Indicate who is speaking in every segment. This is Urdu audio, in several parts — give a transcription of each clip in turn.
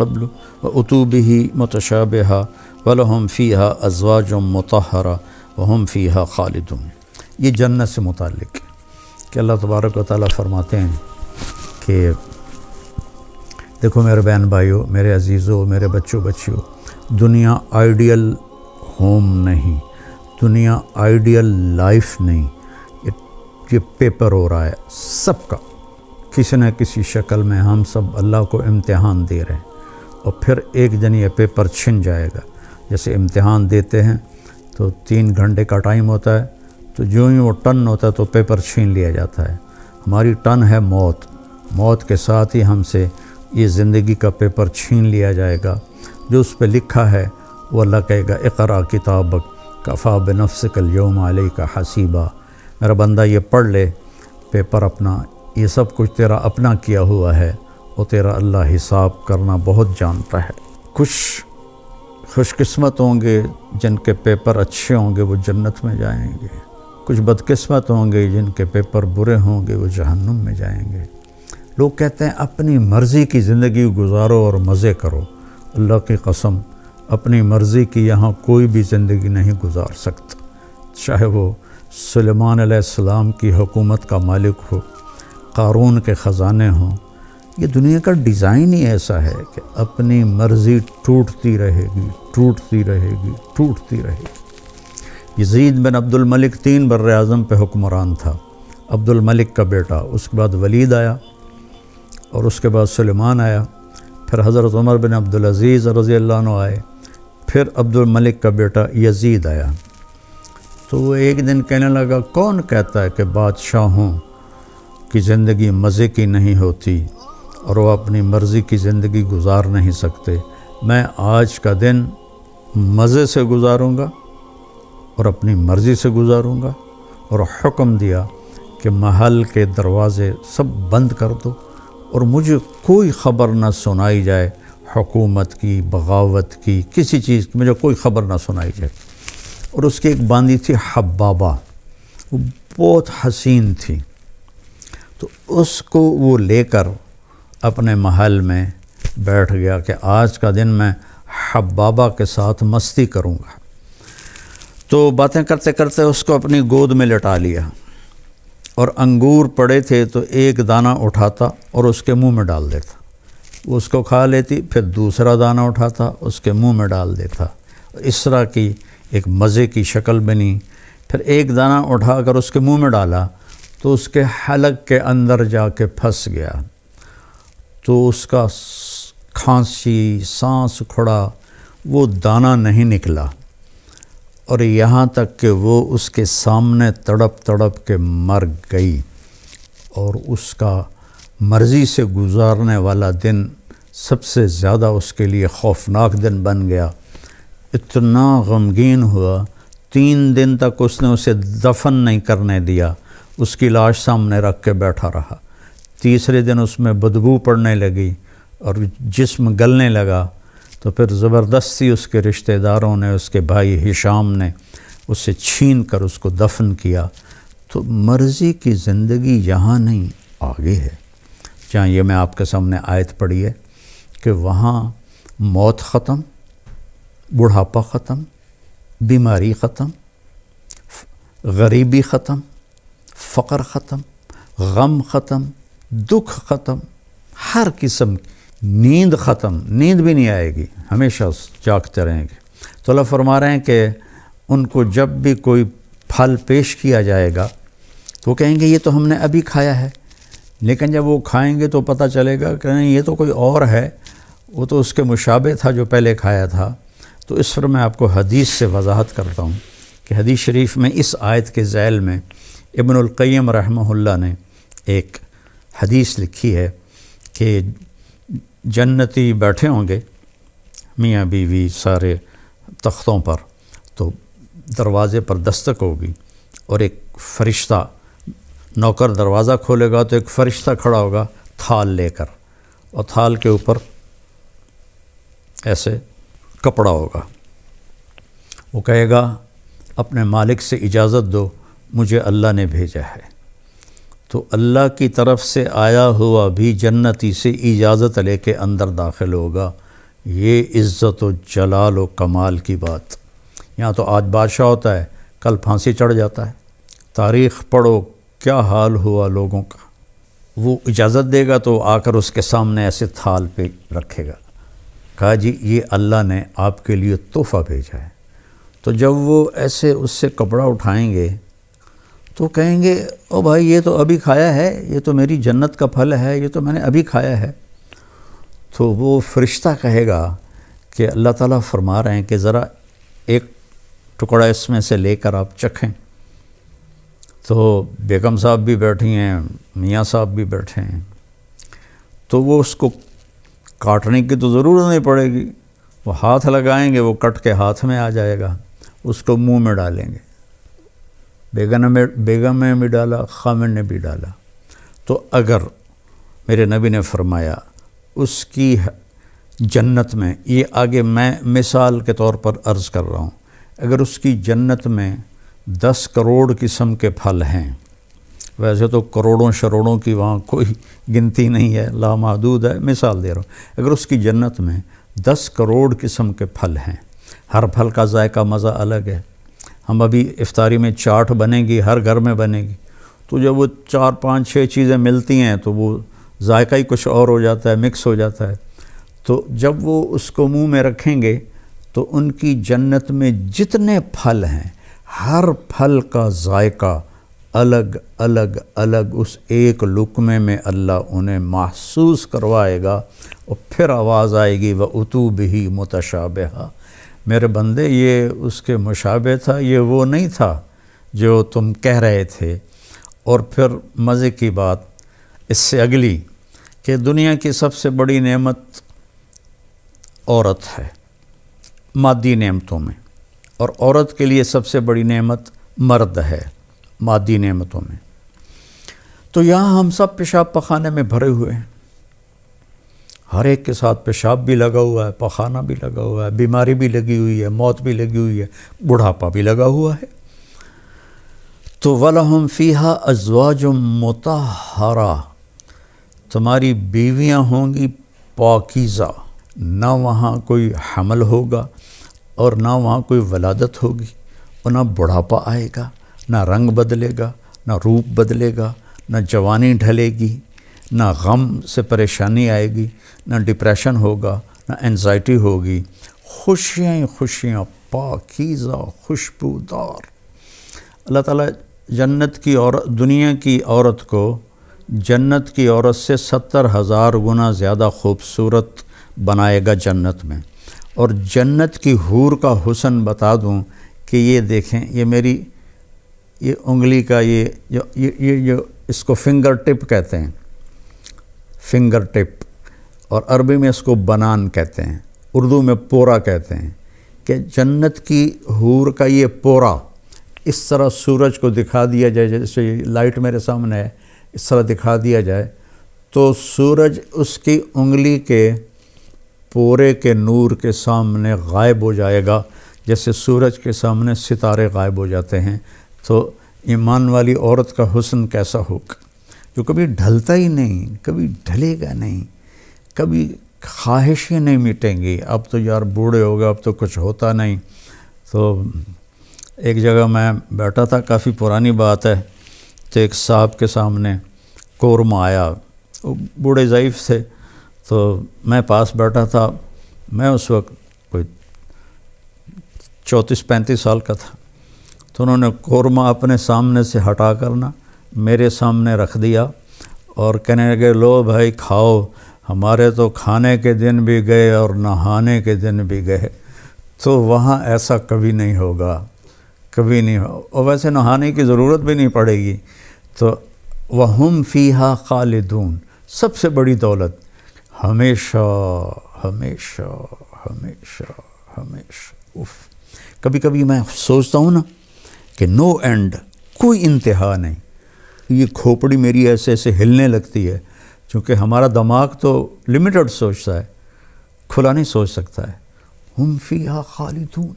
Speaker 1: قبل وأتوا به متشابها ولهم فيها أزواج مطهرة وهم فيها خالدون۔ یہ جنت سے متعلق ہے کہ اللہ تبارک و تعالیٰ فرماتے ہیں کہ دیکھو میرے بہن بھائیو، میرے عزیزو، میرے بچوں بچیوں، دنیا آئیڈیل ہوم نہیں، دنیا آئیڈیل لائف نہیں، یہ پیپر ہو رہا ہے سب کا، کسی نہ کسی شکل میں ہم سب اللہ کو امتحان دے رہے ہیں، اور پھر ایک دن یہ پیپر چھن جائے گا۔ جیسے امتحان دیتے ہیں تو 3 گھنٹے کا ٹائم ہوتا ہے، تو جو ہی وہ ٹرن ہوتا ہے تو پیپر چھین لیا جاتا ہے۔ ہماری ٹرن ہے موت، موت کے ساتھ ہی ہم سے یہ زندگی کا پیپر چھین لیا جائے گا۔ جو اس پہ لکھا ہے وہ اللہ کہے گا اقرأ کتابک کفیٰ بنفسک الیوم علیک حسیبا، میرا بندہ یہ پڑھ لے پیپر اپنا، یہ سب کچھ تیرا اپنا کیا ہوا ہے، اور تیرا اللہ حساب کرنا بہت جانتا ہے۔ کچھ خوش قسمت ہوں گے جن کے پیپر اچھے ہوں گے، وہ جنت میں جائیں گے، کچھ بدقسمت ہوں گے جن کے پیپر برے ہوں گے، وہ جہنم میں جائیں گے۔ لوگ کہتے ہیں اپنی مرضی کی زندگی گزارو اور مزے کرو، اللہ کی قسم اپنی مرضی کی یہاں کوئی بھی زندگی نہیں گزار سکتا، چاہے وہ سلیمان علیہ السلام کی حکومت کا مالک ہو، قارون کے خزانے ہوں۔ یہ دنیا کا ڈیزائن ہی ایسا ہے کہ اپنی مرضی ٹوٹتی رہے گی، ٹوٹتی رہے گی، ٹوٹتی رہے گی۔ یزید بن عبد الملک 3 بر اعظم پہ حکمران تھا، عبد الملک کا بیٹا، اس کے بعد ولید آیا، اور اس کے بعد سلیمان آیا، پھر حضرت عمر بن عبدالعزیز رضی اللہ عنہ آئے، پھر عبد الملک کا بیٹا یزید آیا۔ تو وہ ایک دن کہنے لگا کون کہتا ہے کہ بادشاہوں کی زندگی مزے کی نہیں ہوتی اور وہ اپنی مرضی کی زندگی گزار نہیں سکتے؟ میں آج کا دن مزے سے گزاروں گا اور اپنی مرضی سے گزاروں گا، اور حکم دیا کہ محل کے دروازے سب بند کر دو اور مجھے کوئی خبر نہ سنائی جائے، حکومت کی، بغاوت کی، کسی چیز کی مجھے کوئی خبر نہ سنائی جائے۔ اور اس کی ایک باندی تھی حبابہ، وہ بہت حسین تھی، تو اس کو وہ لے کر اپنے محل میں بیٹھ گیا کہ آج کا دن میں حبابہ کے ساتھ مستی کروں گا۔ تو باتیں کرتے کرتے اس کو اپنی گود میں لٹا لیا، اور انگور پڑے تھے تو ایک دانہ اٹھاتا اور اس کے منہ میں ڈال دیتا، وہ اس کو کھا لیتی، پھر دوسرا دانہ اٹھاتا اس کے منہ میں ڈال دیتا، اس طرح کی ایک مزے کی شکل بنی۔ پھر ایک دانہ اٹھا کر اس کے منہ میں ڈالا تو اس کے حلق کے اندر جا کے پھنس گیا، تو اس کا کھانسی، سانس کھڑا، وہ دانہ نہیں نکلا، اور یہاں تک کہ وہ اس کے سامنے تڑپ تڑپ کے مر گئی، اور اس کا مرضی سے گزارنے والا دن سب سے زیادہ اس کے لیے خوفناک دن بن گیا۔ اتنا غمگین ہوا، 3 دن تک اس نے اسے دفن نہیں کرنے دیا، اس کی لاش سامنے رکھ کے بیٹھا رہا۔ تیسرے دن اس میں بدبو پڑنے لگی اور جسم گلنے لگا، تو پھر زبردستی اس کے رشتہ داروں نے، اس کے بھائی ہشام نے اسے چھین کر اس کو دفن کیا۔ تو مرضی کی زندگی یہاں نہیں، آگے ہے، جہاں یہ میں آپ کے سامنے آیت پڑھی ہے کہ وہاں موت ختم، بڑھاپا ختم، بیماری ختم، غریبی ختم، فقر ختم، غم ختم، دکھ ختم، ہر قسم کی نیند ختم، نیند بھی نہیں آئے گی، ہمیشہ جاگتے رہیں گے۔ تو اللہ فرما رہے ہیں کہ ان کو جب بھی کوئی پھل پیش کیا جائے گا تو وہ کہیں گے یہ تو ہم نے ابھی کھایا ہے، لیکن جب وہ کھائیں گے تو پتہ چلے گا کہ نہیں یہ تو کوئی اور ہے، وہ تو اس کے مشابہ تھا جو پہلے کھایا تھا۔ تو اس پر میں آپ کو حدیث سے وضاحت کرتا ہوں کہ حدیث شریف میں اس آیت کے ذیل میں ابن القیم رحمہ اللہ نے ایک حدیث لکھی ہے کہ جنتی بیٹھے ہوں گے میاں بیوی سارے تختوں پر، تو دروازے پر دستک ہوگی اور ایک فرشتہ، نوکر دروازہ کھولے گا تو ایک فرشتہ کھڑا ہوگا تھال لے کر، اور تھال کے اوپر ایسے کپڑا ہوگا، وہ کہے گا اپنے مالک سے اجازت دو، مجھے اللہ نے بھیجا ہے۔ تو اللہ کی طرف سے آیا ہوا بھی جنتی سے اجازت لے کے اندر داخل ہوگا یہ عزت و جلال و کمال کی بات. یہاں تو آج بادشاہ ہوتا ہے، کل پھانسی چڑھ جاتا ہے. تاریخ پڑھو کیا حال ہوا لوگوں کا. وہ اجازت دے گا تو آ کر اس کے سامنے ایسے تھال پہ رکھے گا، کہا جی یہ اللہ نے آپ کے لیے تحفہ بھیجا ہے. تو جب وہ ایسے اس سے کپڑا اٹھائیں گے تو کہیں گے او بھائی یہ تو ابھی کھایا ہے، یہ تو میری جنت کا پھل ہے، یہ تو میں نے ابھی کھایا ہے. تو وہ فرشتہ کہے گا کہ اللہ تعالیٰ فرما رہے ہیں کہ ذرا ایک ٹکڑا اس میں سے لے کر آپ چکھیں. تو بیگم صاحب بھی بیٹھی ہیں، میاں صاحب بھی بیٹھے ہیں، تو وہ اس کو کاٹنے کی تو ضرورت نہیں پڑے گی، وہ ہاتھ لگائیں گے وہ کٹ کے ہاتھ میں آ جائے گا، اس کو منہ میں ڈالیں گے. بیگم نے بھی ڈالا، خامن نے بھی ڈالا. تو اگر میرے نبی نے فرمایا اس کی جنت میں، یہ آگے میں مثال کے طور پر عرض کر رہا ہوں، اگر اس کی جنت میں 10 کروڑ قسم کے پھل ہیں، ویسے تو کروڑوں شروڑوں کی وہاں کوئی گنتی نہیں ہے، لامحدود ہے، مثال دے رہا ہوں، اگر اس کی جنت میں 10 کروڑ قسم کے پھل ہیں، ہر پھل کا ذائقہ مزہ الگ ہے. ہم ابھی افطاری میں چاٹ بنے گی، ہر گھر میں بنے گی، تو جب وہ 4 5 6 چیزیں ملتی ہیں تو وہ ذائقہ ہی کچھ اور ہو جاتا ہے، مکس ہو جاتا ہے. تو جب وہ اس کو منہ میں رکھیں گے تو ان کی جنت میں جتنے پھل ہیں ہر پھل کا ذائقہ الگ الگ الگ اس ایک لقمے میں اللہ انہیں محسوس کروائے گا. اور پھر آواز آئے گی وَأُتُوا بِهِ مُتَشَابِهًا، میرے بندے یہ اس کے مشابہ تھا، یہ وہ نہیں تھا جو تم کہہ رہے تھے. اور پھر مزے کی بات اس سے اگلی کہ دنیا کی سب سے بڑی نعمت عورت ہے مادی نعمتوں میں، اور عورت کے لیے سب سے بڑی نعمت مرد ہے مادی نعمتوں میں. تو یہاں ہم سب پیشاب پخانے میں بھرے ہوئے ہیں، ہر ایک کے ساتھ پیشاب بھی لگا ہوا ہے، پخانہ بھی لگا ہوا ہے، بیماری بھی لگی ہوئی ہے، موت بھی لگی ہوئی ہے، بڑھاپا بھی لگا ہوا ہے. تو وَلَهُمْ فِيهَا أَزْوَاجٌ مُطَهَّرَةٌ، تمہاری بیویاں ہوں گی پاکیزہ، نہ وہاں کوئی حمل ہوگا اور نہ وہاں کوئی ولادت ہوگی، اور نہ بڑھاپا آئے گا، نہ رنگ بدلے گا، نہ روپ بدلے گا، نہ جوانی ڈھلے گی، نہ غم سے پریشانی آئے گی، نہ ڈپریشن ہوگا، نہ انزائٹی ہوگی. خوشیاں خوشیاں، پاکیزہ، خوشبودار. اللہ تعالیٰ جنت کی عورت، دنیا کی عورت کو جنت کی عورت سے 70,000 گنا زیادہ خوبصورت بنائے گا جنت میں. اور جنت کی حور کا حسن بتا دوں کہ یہ دیکھیں، یہ میری یہ انگلی کا یہ اس کو فنگر ٹپ کہتے ہیں، فنگر ٹپ، اور عربی میں اس کو بنان کہتے ہیں، اردو میں پورا کہتے ہیں، کہ جنت کی حور کا یہ پورا اس طرح سورج کو دکھا دیا جائے، جیسے لائٹ میرے سامنے ہے اس طرح دکھا دیا جائے تو سورج اس کی انگلی کے پورے کے نور کے سامنے غائب ہو جائے گا، جیسے سورج کے سامنے ستارے غائب ہو جاتے ہیں. تو ایمان والی عورت کا حسن کیسا ہوگا، جو کبھی ڈھلتا ہی نہیں، کبھی ڈھلے گا نہیں، کبھی خواہشیں نہیں مٹیں گی. اب تو یار بوڑھے ہو گئے، اب تو کچھ ہوتا نہیں. تو ایک جگہ میں بیٹھا تھا، کافی پرانی بات ہے، تو ایک صاحب کے سامنے قورمہ آیا، وہ بوڑھے ضعیف تھے، تو میں پاس بیٹھا تھا، میں اس وقت کوئی 34-35 سال کا تھا. تو انہوں نے قورمہ اپنے سامنے سے ہٹا کر نا میرے سامنے رکھ دیا اور کہنے لگے لو بھائی کھاؤ، ہمارے تو کھانے کے دن بھی گئے اور نہانے کے دن بھی گئے. تو وہاں ایسا کبھی نہیں ہوگا، کبھی نہیں ہو، اور ویسے نہانے کی ضرورت بھی نہیں پڑے گی. تو وَهُمْ فِيهَا خَالِدُونَ، سب سے بڑی دولت ہمیشہ ہمیشہ ہمیشہ ہمیشہ. کبھی کبھی میں سوچتا ہوں نا کہ نو اینڈ، کوئی انتہا نہیں. یہ کھوپڑی میری ایسے ایسے ہلنے لگتی ہے، چونکہ ہمارا دماغ تو لمیٹڈ سوچتا ہے، کھلا نہیں سوچ سکتا ہے. ہم فیہا خالدون،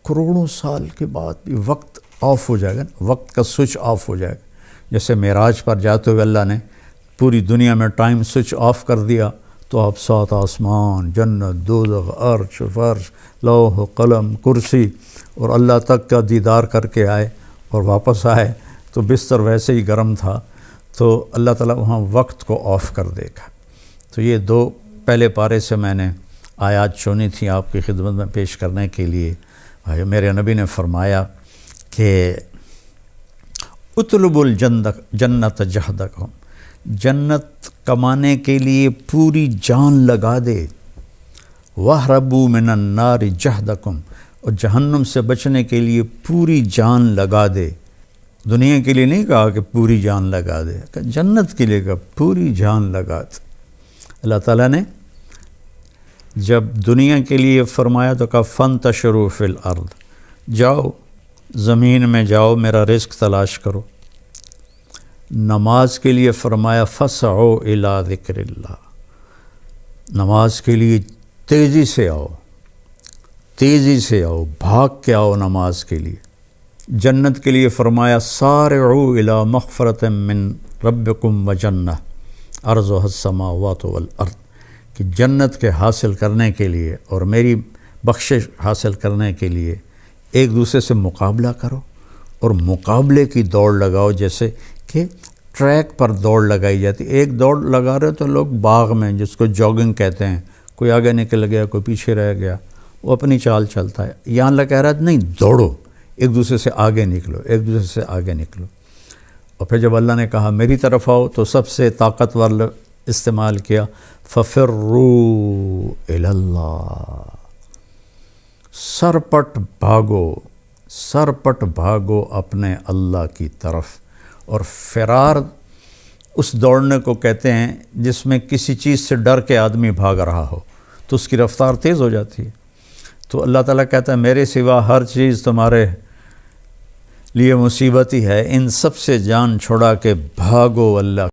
Speaker 1: کروڑوں سال کے بعد بھی وقت آف ہو جائے گا، وقت کا سوئچ آف ہو جائے گا. جیسے معراج پر جاتے ہوئے اللہ نے پوری دنیا میں ٹائم سوئچ آف کر دیا تو آپ 7 آسمان، جنت، دوزخ، عرش، فرش، لوح، قلم، کرسی اور اللہ تک کا دیدار کر کے آئے اور واپس آئے تو بستر ویسے ہی گرم تھا، تو اللہ تعالیٰ وہاں وقت کو آف کر دے گا۔ تو یہ 2 پہلے پارے سے میں نے آیات چنی تھیں آپ کی خدمت میں پیش کرنے کے لیے۔ میرے نبی نے فرمایا کہ اطلب الجنت جہدکم، جنت کمانے کے لیے پوری جان لگا دے، وَاہْرَبُوا مِنَ النَّارِ جَهْدَكُمْ، اور جہنم سے بچنے کے لیے پوری جان لگا دے۔ دنیا کے لیے نہیں کہا کہ پوری جان لگا دے، کہ جنت کے لیے کہا پوری جان لگا دے۔ اللہ تعالیٰ نے جب دنیا کے لیے فرمایا تو کہا فَانْتَشِرُوا فِي الْأَرْضِ، جاؤ زمین میں جاؤ میرا رزق تلاش کرو۔ نماز کے لیے فرمایا فَاسْعُوا إِلَىٰ ذِكْرِ اللَّهِ، نماز کے لیے تیزی سے آؤ، تیزی سے آؤ، بھاگ کے آؤ نماز کے لیے۔ جنت کے لیے فرمایا سارعوا إِلَىٰ مَغْفِرَةٍ مِّن رَبِّكُمْ وَجَنَّةٍ عَرْضُهَا السَّمَاوَاتُ وَالْأَرْضِ، کہ جنت کے حاصل کرنے کے لیے اور میری بخشش حاصل کرنے کے لیے ایک دوسرے سے مقابلہ کرو اور مقابلے کی دوڑ لگاؤ، جیسے کہ ٹریک پر دوڑ لگائی جاتی۔ ایک دوڑ لگا رہے تو لوگ باغ میں، جس کو جاگنگ کہتے ہیں، کوئی آگے نکل گیا کوئی پیچھے رہ گیا، وہ اپنی چال چلتا ہے۔ یہاں اللہ کہہ رہا ہے نہیں، دوڑو، ایک دوسرے سے آگے نکلو، ایک دوسرے سے آگے نکلو۔ اور پھر جب اللہ نے کہا میری طرف آؤ تو سب سے طاقتور استعمال کیا فَفِرُّوا إِلَى اللَّهِ، سرپٹ بھاگو، سرپٹ بھاگو اپنے اللہ کی طرف۔ اور فرار اس دوڑنے کو کہتے ہیں جس میں کسی چیز سے ڈر کے آدمی بھاگ رہا ہو تو اس کی رفتار تیز ہو جاتی ہے۔ تو اللہ تعالیٰ کہتا ہے میرے سوا ہر چیز تمہارے لیے مصیبت ہی ہے، ان سب سے جان چھڑا کے بھاگو اللہ